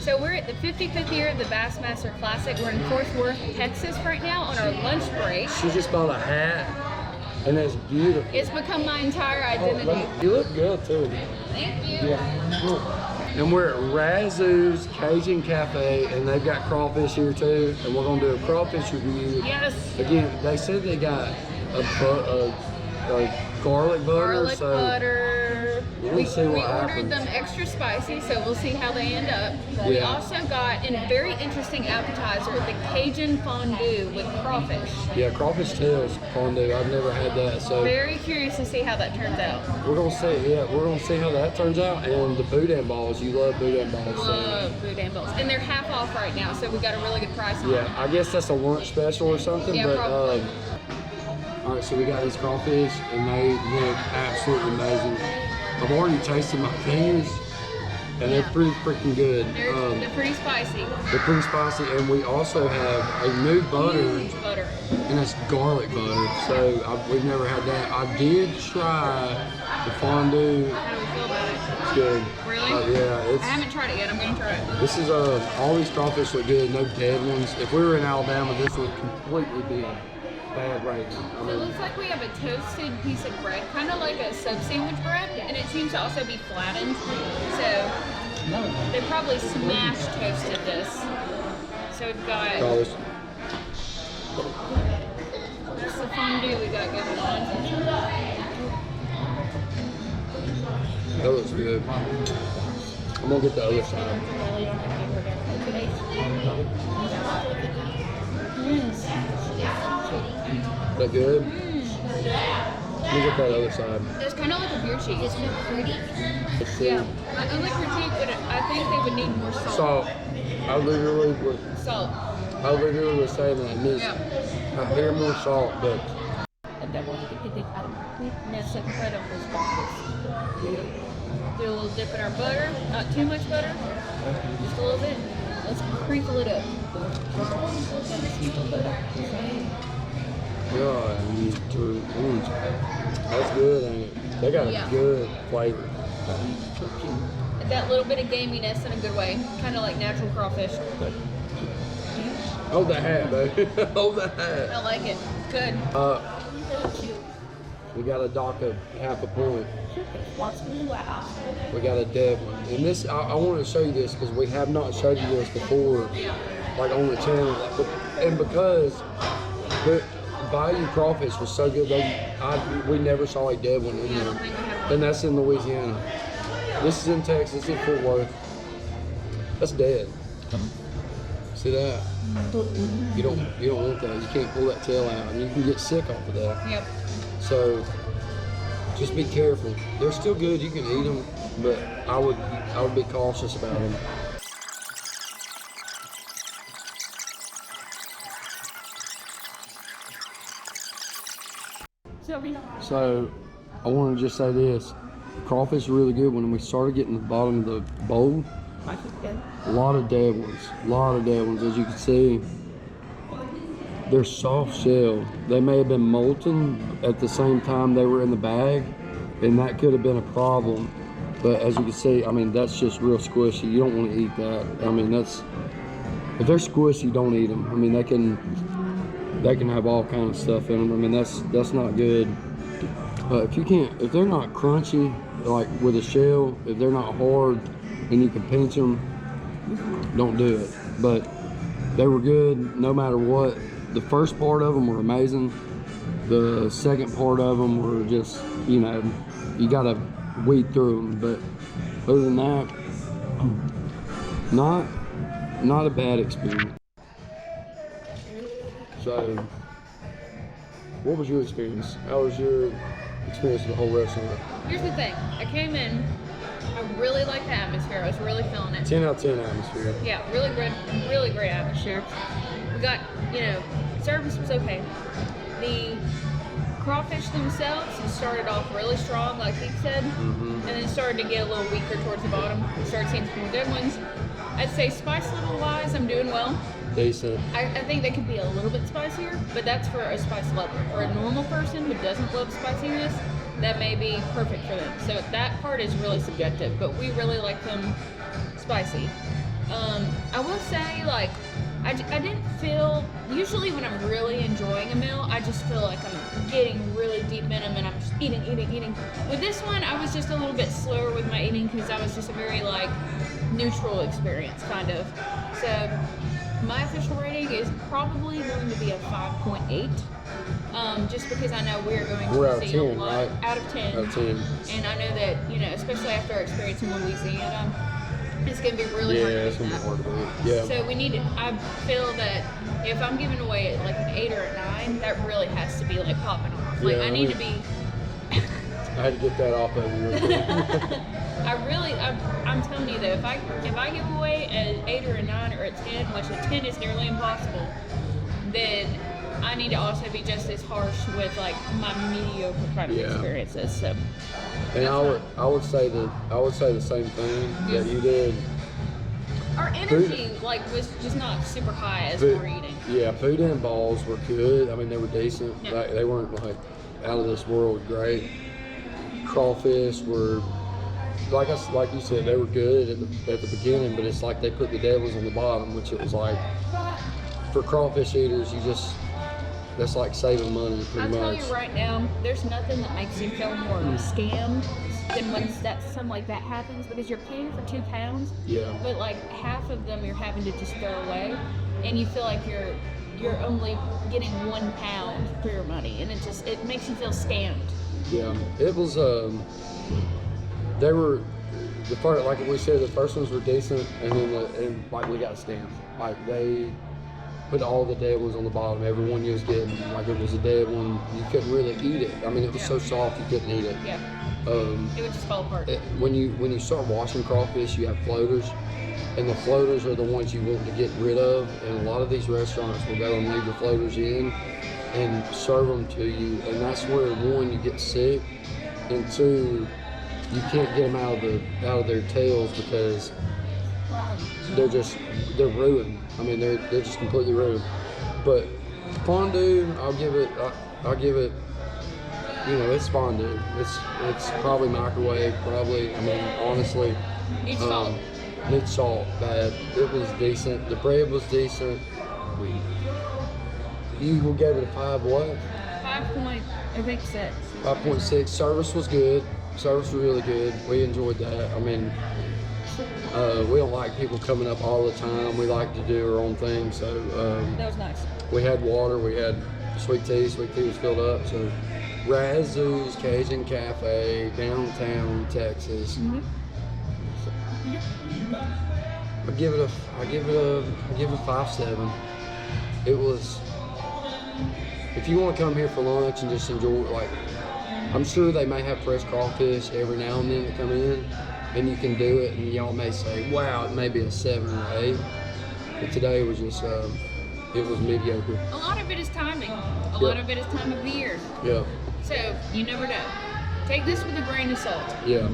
So we're at the 55th year of the Bassmaster Classic. We're in Fort Worth, Texas right now on our lunch break. She just bought a hat, and it's beautiful. It's become my entire identity. You look good too. Thank you. Yeah. And we're at Razzoo's Cajun Cafe, and they've got crawfish here too. And we're gonna do a crawfish review. Yes. Again, they said they got a garlic butter. Butter. We'll see what we happens. ordered them extra spicy, so we'll see how they end up. We also got a very interesting appetizer, the Cajun fondue with crawfish. Yeah, crawfish tails fondue. I've never had that, so very curious to see how that turns out. We're gonna see. Yeah, we're gonna see how that turns out. And the boudin balls, you love boudin balls. Love boudin balls, and they're half off right now, so we got a really good price on them. Yeah, I guess that's a lunch special or something. Yeah, but probably. all right, so we got these crawfish, and they look absolutely amazing. I've already tasted my fingers, and they're pretty freaking good. They're pretty spicy. They're pretty spicy, and we also have a new butter, Huge butter. and it's garlic butter. So we've never had that. I did try the fondue. How do we feel about it? It's good. Really? Yeah, I haven't tried it yet. I'm gonna try it. This is all these crawfish look good. No dead ones. If we were in Alabama, this would completely be a bad rating. So it looks like we have a toasted piece of bread, kind of like a sub sandwich bread, and it seems to also be flattened. So they probably smash toasted this. So we've got that's the fondue we got going on. That looks good. I'm gonna get the other side. Is that good? Let me get that other side. It's kind of like a beer cheese. It's pretty. Yeah, I like critique, but I think they would need more salt. Salt. I literally was saying that. It needs a hair more salt, but That's incredible spices. Do a little dip in our butter, not too much butter, just a little bit. Let's crinkle it up. that's good, ain't it? They got a good flavor. That little bit of gaminess in a good way, kind of like natural crawfish. Hold that hat, baby. Hold that hat. I like it. Good. We got a dock of half a point. We got a dead one. And this, I want to show you this because we have not showed you this before, like on the channel. And because the Bayou crawfish was so good, we never saw a dead one in there. And that's in Louisiana. This is in Texas, in Fort Worth. That's dead. See that? You don't want that. You can't pull that tail out, and you can get sick off of that. Yep. So just be careful. They're still good. You can eat them, but I would be cautious about them. So I want to just say this. Crawfish are really good. When we started getting to the bottom of the bowl, a lot of dead ones, as you can see. They're soft shell. They may have been molten at the same time they were in the bag, and that could have been a problem. But as you can see, I mean, that's just real squishy. You don't want to eat that. I mean, if they're squishy, don't eat them. I mean, they can have all kinds of stuff in them. I mean, that's not good. If they're not crunchy, like with a shell, if they're not hard and you can pinch them, don't do it. But they were good no matter what. The first part of them were amazing. The second part of them were just, you gotta weed through them. But other than that, not a bad experience. So, what was your experience? How was your experience with the whole restaurant? Here's the thing. I came in, I really liked the atmosphere. I was really feeling it. 10 out of 10 atmosphere. Yeah, really great atmosphere. We got, service was okay. The crawfish themselves started off really strong, like he said, and then started to get a little weaker towards the bottom. We started seeing some more good ones. I'd say spice level wise, I'm doing well. Decent. I think they could be a little bit spicier, but that's for a spice lover. For a normal person who doesn't love spiciness, that may be perfect for them. So that part is really subjective, but we really like them spicy. I will say, like, I didn't feel, usually when I'm really enjoying a meal, I just feel like I'm getting really deep in them and I'm just eating. With this one, I was just a little bit slower with my eating because I was just a very, like, neutral experience, kind of. So, my official rating is probably going to be a 5.8. Just because I know we're going to see a lot. Right? Out of 10. Out of 10. And I know that, you know, especially after our experience in Louisiana, it's going to be really hard to beat. Yeah, it's going to be hard to beat. Yeah. So we need to, I feel that if I'm giving away like an 8 or a 9, that really has to be like popping off. Like, I need to be... I had to get that off of you real quick. I'm telling you though, if I give away an 8 or a 9 or a 10, which a 10 is nearly impossible, then I need to also be just as harsh with like my mediocre kind of experiences. So, and I would say the same thing that you did. Our energy was just not super high as we were eating. Yeah, food and balls were good. I mean, they were decent. Yeah. Like, they weren't like out of this world great. Crawfish were like you said, they were good at the beginning, but it's like they put the devils on the bottom, which it was like for crawfish eaters, that's like saving money pretty much. I'll tell you right now, there's nothing that makes you feel more scammed than when something like that happens, because you're paying for 2 pounds, but like half of them you're having to just throw away, and you feel like you're only getting 1 pound for your money, and it makes you feel scammed. Yeah, it was. They were the first, like we said, the first ones were decent, and then like we got scammed. Like they put all the dead ones on the bottom. Every one you was getting, like it was a dead one. You couldn't really eat it. I mean, it was so soft you couldn't eat it. Yeah. It would just fall apart. When you start washing crawfish, you have floaters, and the floaters are the ones you want to get rid of. And a lot of these restaurants will go and leave the floaters in and serve them to you, and that's where, one, you get sick, and two, you can't get them out of their tails because they're ruined. I mean, they're just completely ruined. But fondue, I'll give it. You know, it's fondue. It's probably microwave. Probably. I mean, honestly, Needs salt. Needs salt. Bad. It was decent. The bread was decent. You gave it a 5 what? 5.6. 5.6. Service was good. Service was really good. We enjoyed that. I mean, we don't like people coming up all the time. We like to do our own thing. So that was nice. We had water. We had sweet tea. Sweet tea was filled up. So Razzoo's Cajun Cafe, downtown Texas. Mm-hmm. I give it a 5.7. It was. If you want to come here for lunch and just enjoy, like, I'm sure they may have fresh crawfish every now and then that come in, and you can do it, and y'all may say, wow, it may be a 7 or 8. But today was just, it was mediocre. A lot of it is timing. A lot of it is time of the year. Yeah. So, you never know. Take this with a grain of salt. Yeah.